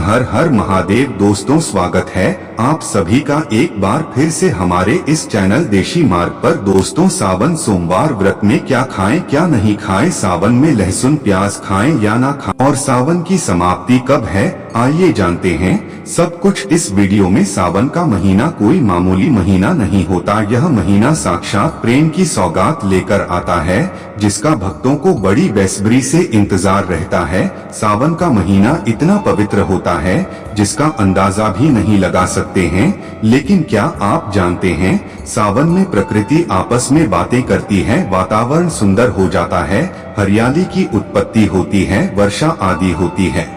हर हर महादेव। दोस्तों, स्वागत है आप सभी का एक बार फिर से हमारे इस चैनल देशी मार्ग पर। दोस्तों, सावन सोमवार व्रत में क्या खाएं क्या नहीं खाएं, सावन में लहसुन प्याज खाएं या ना खाएं, और सावन की समाप्ति कब है, आइए जानते हैं सब कुछ इस वीडियो में। सावन का महीना कोई मामूली महीना नहीं होता। यह महीना साक्षात प्रेम की सौगात लेकर आता है, जिसका भक्तों को बड़ी बेसब्री से इंतजार रहता है। सावन का महीना इतना पवित्र होता है जिसका अंदाजा भी नहीं लगा सकते हैं। लेकिन क्या आप जानते हैं, सावन में प्रकृति आपस में बातें करती है, वातावरण सुंदर हो जाता है, हरियाली की उत्पत्ति होती है, वर्षा आदि होती है।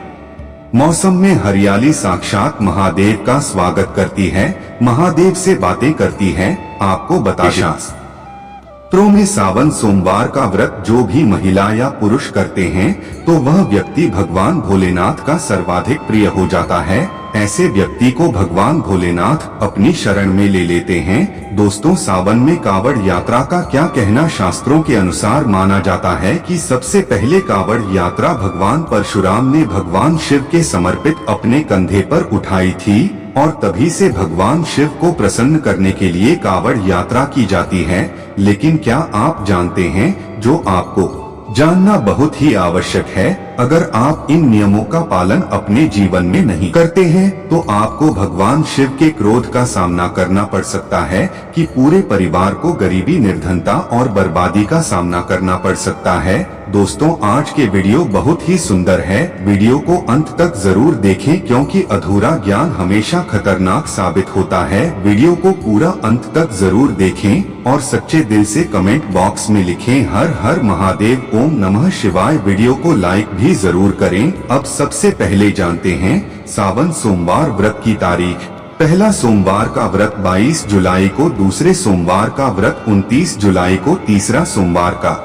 मौसम में हरियाली साक्षात महादेव का स्वागत करती है, महादेव से बातें करती है। आपको बता शास्त्रों में सावन सोमवार का व्रत जो भी महिला या पुरुष करते हैं तो वह व्यक्ति भगवान भोलेनाथ का सर्वाधिक प्रिय हो जाता है। ऐसे व्यक्ति को भगवान भोलेनाथ अपनी शरण में ले लेते हैं। दोस्तों, सावन में कावड़ यात्रा का क्या कहना। शास्त्रों के अनुसार माना जाता है कि सबसे पहले कावड़ यात्रा भगवान परशुराम ने भगवान शिव के समर्पित अपने कंधे पर उठाई थी, और तभी से भगवान शिव को प्रसन्न करने के लिए कावड़ यात्रा की जाती है। लेकिन क्या आप जानते हैं, जो आपको जानना बहुत ही आवश्यक है, अगर आप इन नियमों का पालन अपने जीवन में नहीं करते हैं तो आपको भगवान शिव के क्रोध का सामना करना पड़ सकता है कि पूरे परिवार को गरीबी, निर्धनता और बर्बादी का सामना करना पड़ सकता है। दोस्तों, आज के वीडियो बहुत ही सुंदर है, वीडियो को अंत तक जरूर देखें क्योंकि अधूरा ज्ञान हमेशा खतरनाक साबित होता है। वीडियो को पूरा अंत तक जरूर देखें और सच्चे दिल से कमेंट बॉक्स में लिखें हर हर महादेव, ओम नमः शिवाय। वीडियो को लाइक भी जरूर करें। अब सबसे पहले जानते हैं सावन सोमवार व्रत की तारीख। पहला सोमवार का व्रत 22 जुलाई को, दूसरे सोमवार का व्रत 29 जुलाई को, तीसरा सोमवार का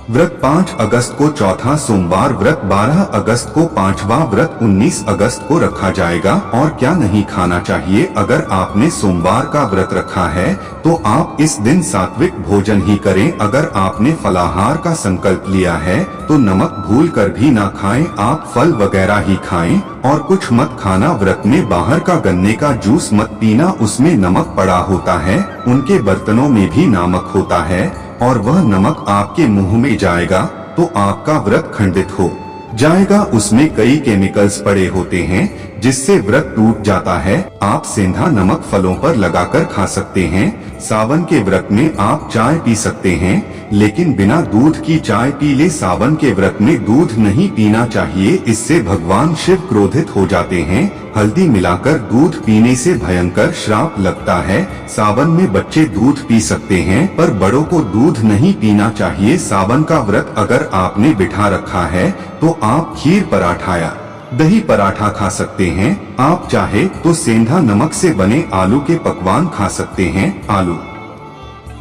व्रत 5 अगस्त को, चौथा सोमवार व्रत 12 अगस्त को, पांचवा व्रत 19 अगस्त को रखा जाएगा। और क्या नहीं खाना चाहिए। अगर आपने सोमवार का व्रत रखा है तो आप इस दिन सात्विक भोजन ही करें। अगर आपने फलाहार का संकल्प लिया है तो नमक भूल कर भी ना खाएं, आप फल वगैरह ही खाएं। और कुछ मत खाना। व्रत में बाहर का गन्ने का जूस मत पीना, उसमें नमक पड़ा होता है, उनके बर्तनों में भी नमक होता है और वह नमक आपके मुंह में जाएगा तो आपका व्रत खंडित हो जाएगा। उसमें कई केमिकल्स पड़े होते हैं जिससे व्रत टूट जाता है। आप सेंधा नमक फलों पर लगाकर खा सकते हैं। सावन के व्रत में आप चाय पी सकते हैं, लेकिन बिना दूध की चाय पी ले। सावन के व्रत में दूध नहीं पीना चाहिए, इससे भगवान शिव क्रोधित हो जाते हैं। हल्दी मिलाकर दूध पीने से भयंकर श्राप लगता है। सावन में बच्चे दूध पी सकते हैं पर बड़ों को दूध नहीं पीना चाहिए। सावन का व्रत अगर आपने बिठा रखा है तो आप खीर पराठा या दही पराठा खा सकते हैं। आप चाहे तो सेंधा नमक से बने आलू के पकवान खा सकते हैं। आलू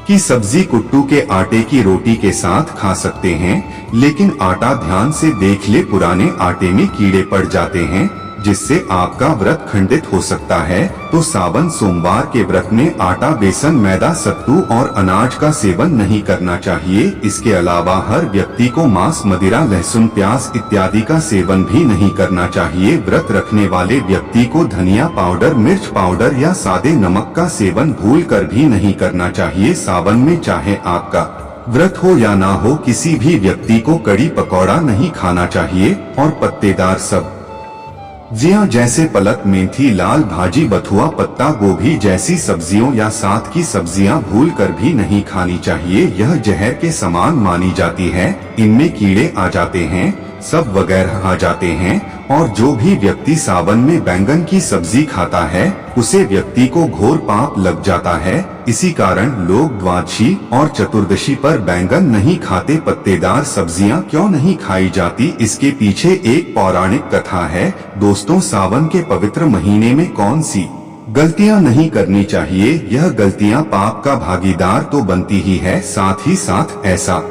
की सब्जी कुट्टू के आटे की रोटी के साथ खा सकते हैं, लेकिन आटा ध्यान से देख ले, पुराने आटे में कीड़े पड़ जाते हैं जिससे आपका व्रत खंडित हो सकता है। तो सावन सोमवार के व्रत में आटा, बेसन, मैदा, सत्तू और अनाज का सेवन नहीं करना चाहिए। इसके अलावा हर व्यक्ति को मांस, मदिरा, लहसुन, प्याज इत्यादि का सेवन भी नहीं करना चाहिए। व्रत रखने वाले व्यक्ति को धनिया पाउडर, मिर्च पाउडर या सादे नमक का सेवन भूल कर भी नहीं करना चाहिए। सावन में चाहे आपका व्रत हो या ना हो, किसी भी व्यक्ति को कड़ी पकौड़ा नहीं खाना चाहिए और पत्तेदार सब्जियां जैसे पालक, मेथी, लाल भाजी, बथुआ, पत्ता गोभी जैसी सब्जियों या साथ की सब्जियां भूल कर भी नहीं खानी चाहिए। यह जहर के समान मानी जाती है, इनमें कीड़े आ जाते हैं, सब वगैरह आ जाते हैं। और जो भी व्यक्ति सावन में बैंगन की सब्जी खाता है उसे व्यक्ति को घोर पाप लग जाता है। इसी कारण लोग द्वादशी और चतुर्दशी पर बैंगन नहीं खाते। पत्तेदार सब्जियां क्यों नहीं खाई जाती, इसके पीछे एक पौराणिक कथा है। दोस्तों, सावन के पवित्र महीने में कौन सी गलतियां नहीं करनी चाहिए। यह गलतियां पाप का भागीदार तो बनती ही है, साथ ही साथ ऐसा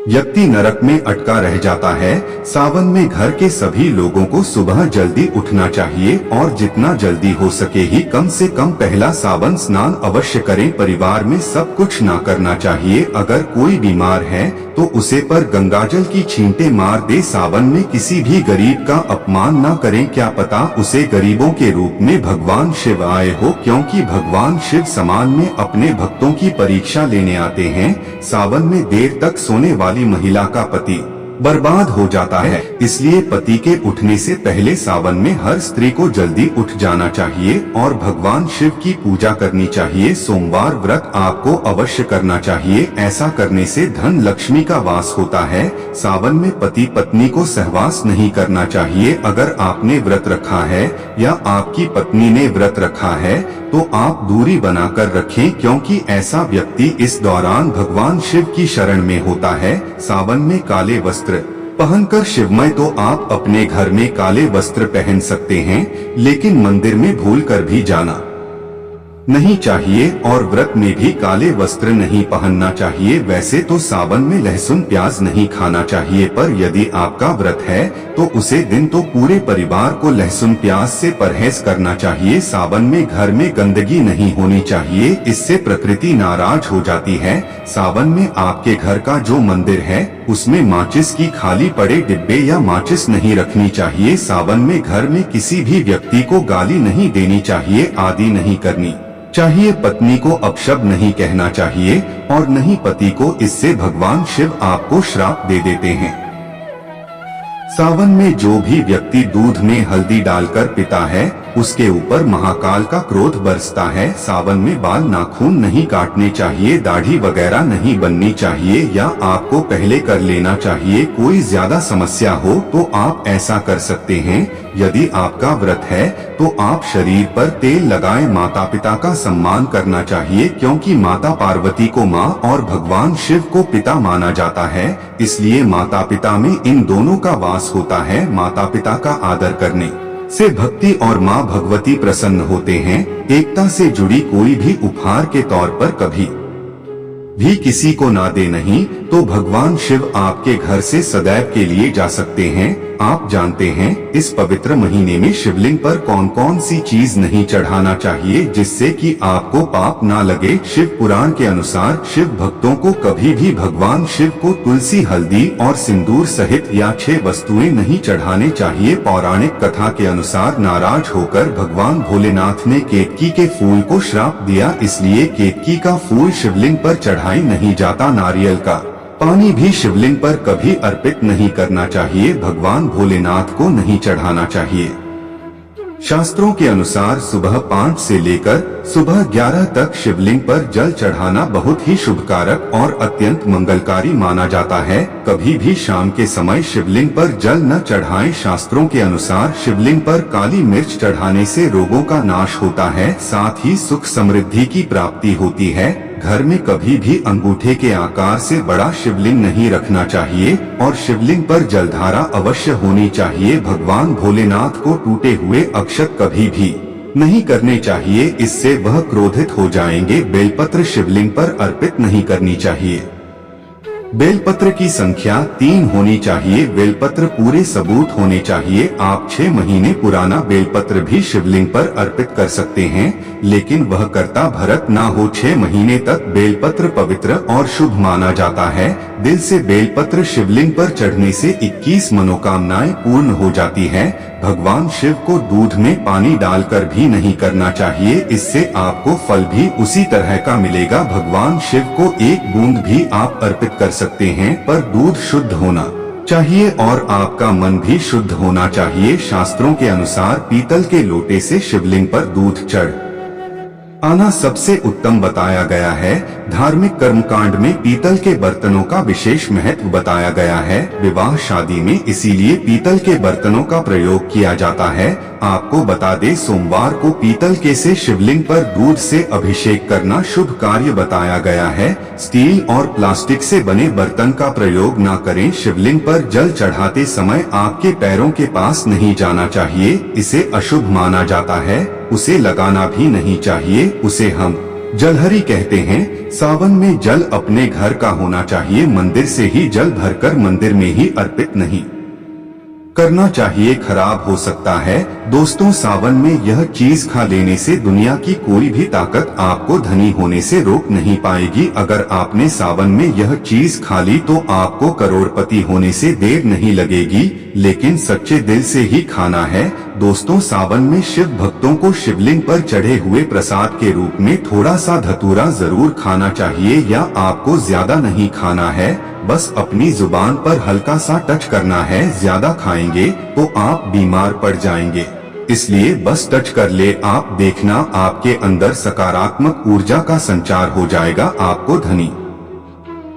व्यक्ति नरक में अटका रह जाता है। सावन में घर के सभी लोगों को सुबह जल्दी उठना चाहिए और जितना जल्दी हो सके ही कम से कम पहला सावन स्नान अवश्य करें। परिवार में सब कुछ ना करना चाहिए। अगर कोई बीमार है तो उसे पर गंगाजल की छींटे मार दे। सावन में किसी भी गरीब का अपमान ना करें, क्या पता उसे गरीबों के रूप में भगवान शिव आए हो, क्योंकि भगवान शिव समान में अपने भक्तों की परीक्षा लेने आते हैं। सावन में देर तक सोने वाली महिला का पति बर्बाद हो जाता है, इसलिए पति के उठने से पहले सावन में हर स्त्री को जल्दी उठ जाना चाहिए और भगवान शिव की पूजा करनी चाहिए। सोमवार व्रत आपको अवश्य करना चाहिए, ऐसा करने से धन लक्ष्मी का वास होता है। सावन में पति पत्नी को सहवास नहीं करना चाहिए। अगर आपने व्रत रखा है या आपकी पत्नी ने व्रत रखा है तो आप दूरी बनाकर रखें, क्योंकि ऐसा व्यक्ति इस दौरान भगवान शिव की शरण में होता है। सावन में काले वस्त्र पहनकर शिवमय तो आप अपने घर में काले वस्त्र पहन सकते हैं, लेकिन मंदिर में भूलकर भी जाना नहीं चाहिए और व्रत में भी काले वस्त्र नहीं पहनना चाहिए। वैसे तो सावन में लहसुन प्याज नहीं खाना चाहिए, पर यदि आपका व्रत है तो उसे दिन तो पूरे परिवार को लहसुन प्याज से परहेज करना चाहिए। सावन में घर में गंदगी नहीं होनी चाहिए, इससे प्रकृति नाराज हो जाती है। सावन में आपके घर का जो मंदिर है उसमें माचिस की खाली पड़े डिब्बे या माचिस नहीं रखनी चाहिए। सावन में घर में किसी भी व्यक्ति को गाली नहीं देनी चाहिए, आदि नहीं करनी चाहिए। पत्नी को अपशब्द नहीं कहना चाहिए और नहीं पति को, इससे भगवान शिव आपको श्राप दे देते हैं। सावन में जो भी व्यक्ति दूध में हल्दी डालकर पीता है उसके ऊपर महाकाल का क्रोध बरसता है। सावन में बाल नाखून नहीं काटने चाहिए, दाढ़ी वगैरह नहीं बननी चाहिए या आपको पहले कर लेना चाहिए। कोई ज्यादा समस्या हो तो आप ऐसा कर सकते हैं। यदि आपका व्रत है तो आप शरीर पर तेल लगाएं। माता पिता का सम्मान करना चाहिए, क्योंकि माता पार्वती को माँ और भगवान शिव को पिता माना जाता है, इसलिए माता पिता में इन दोनों का वास होता है। माता पिता का आदर करने से भक्ति और माँ भगवती प्रसन्न होते हैं। एकता से जुड़ी कोई भी उपहार के तौर पर कभी भी किसी को ना दे, नहीं तो भगवान शिव आपके घर से सदैव के लिए जा सकते हैं। आप जानते हैं इस पवित्र महीने में शिवलिंग पर कौन कौन सी चीज नहीं चढ़ाना चाहिए जिससे कि आपको पाप ना लगे। शिव पुराण के अनुसार शिव भक्तों को कभी भी भगवान शिव को तुलसी, हल्दी और सिंदूर सहित या 6 वस्तुएं नहीं चढ़ाने चाहिए। पौराणिक कथा के अनुसार नाराज होकर भगवान भोलेनाथ ने केतकी के फूल को श्राप दिया, इसलिए केतकी का फूल शिवलिंग पर चढ़ाई नहीं जाता। नारियल का पानी भी शिवलिंग पर कभी अर्पित नहीं करना चाहिए, भगवान भोलेनाथ को नहीं चढ़ाना चाहिए। शास्त्रों के अनुसार सुबह 5 से लेकर सुबह 11 तक शिवलिंग पर जल चढ़ाना बहुत ही शुभकारक और अत्यंत मंगलकारी माना जाता है। कभी भी शाम के समय शिवलिंग पर जल न चढ़ाएं। शास्त्रों के अनुसार शिवलिंग पर काली मिर्च चढ़ाने से रोगों का नाश होता है, साथ ही सुख समृद्धि की प्राप्ति होती है। घर में कभी भी अंगूठे के आकार से बड़ा शिवलिंग नहीं रखना चाहिए और शिवलिंग पर जलधारा अवश्य होनी चाहिए। भगवान भोलेनाथ को टूटे हुए अक्षत कभी भी नहीं करने चाहिए, इससे वह क्रोधित हो जाएंगे। बेलपत्र शिवलिंग पर अर्पित नहीं करनी चाहिए। बेलपत्र की संख्या 3 होनी चाहिए। बेलपत्र पूरे सबूत होने चाहिए। आप 6 महीने पुराना बेलपत्र भी शिवलिंग पर अर्पित कर सकते हैं, लेकिन वह कर्ता भरत ना हो। 6 महीने तक बेलपत्र पवित्र और शुभ माना जाता है। दिल से बेलपत्र शिवलिंग पर चढ़ने से 21 मनोकामनाएं पूर्ण हो जाती है। भगवान शिव को दूध में पानी डालकर भी नहीं करना चाहिए, इससे आपको फल भी उसी तरह का मिलेगा। भगवान शिव को 1 बूंद भी आप अर्पित कर सकते हैं, पर दूध शुद्ध होना चाहिए और आपका मन भी शुद्ध होना चाहिए। शास्त्रों के अनुसार पीतल के लोटे से शिवलिंग पर दूध चढ़ आना सबसे उत्तम बताया गया है। धार्मिक कर्मकांड में पीतल के बर्तनों का विशेष महत्व बताया गया है। विवाह शादी में इसीलिए पीतल के बर्तनों का प्रयोग किया जाता है। आपको बता दे, सोमवार को पीतल के से शिवलिंग पर दूध से अभिषेक करना शुभ कार्य बताया गया है। स्टील और प्लास्टिक से बने बर्तन का प्रयोग न करें। शिवलिंग पर जल चढ़ाते समय आपके पैरों के पास नहीं जाना चाहिए, इसे अशुभ माना जाता है। उसे लगाना भी नहीं चाहिए, उसे हम जलहरी कहते हैं सावन में जल अपने घर का होना चाहिए, मंदिर से ही जल भरकर मंदिर में ही अर्पित नहीं करना चाहिए, खराब हो सकता है। दोस्तों सावन में यह चीज खा लेने से दुनिया की कोई भी ताकत आपको धनी होने से रोक नहीं पाएगी। अगर आपने सावन में यह चीज खा ली तो आपको करोड़पति होने से देर नहीं लगेगी, लेकिन सच्चे दिल से ही खाना है। दोस्तों सावन में शिव भक्तों को शिवलिंग पर चढ़े हुए प्रसाद के रूप में थोड़ा सा धतूरा जरूर खाना चाहिए, या आपको ज्यादा नहीं खाना है, बस अपनी जुबान पर हल्का सा टच करना है। ज्यादा खाएंगे तो आप बीमार पड़ जाएंगे, इसलिए बस टच कर ले। आप देखना आपके अंदर सकारात्मक ऊर्जा का संचार हो जाएगा, आपको धनी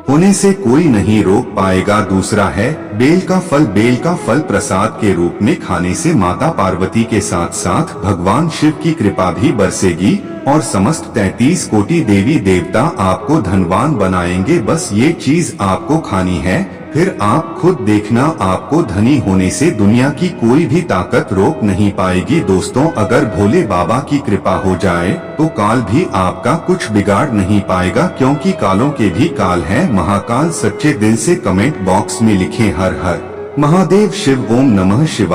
होने से कोई नहीं रोक पाएगा। दूसरा है बेल का फल। बेल का फल प्रसाद के रूप में खाने से माता पार्वती के साथ साथ भगवान शिव की कृपा भी बरसेगी और समस्त 33 कोटि देवी देवता आपको धनवान बनाएंगे। बस ये चीज आपको खानी है, फिर आप खुद देखना आपको धनी होने से दुनिया की कोई भी ताकत रोक नहीं पाएगी। दोस्तों अगर भोले बाबा की कृपा हो जाए तो काल भी आपका कुछ बिगाड़ नहीं पाएगा, क्योंकि कालों के भी काल है महाकाल। सच्चे दिल से कमेंट बॉक्स में लिखें हर हर महादेव शिव, ओम नमः शिवाय।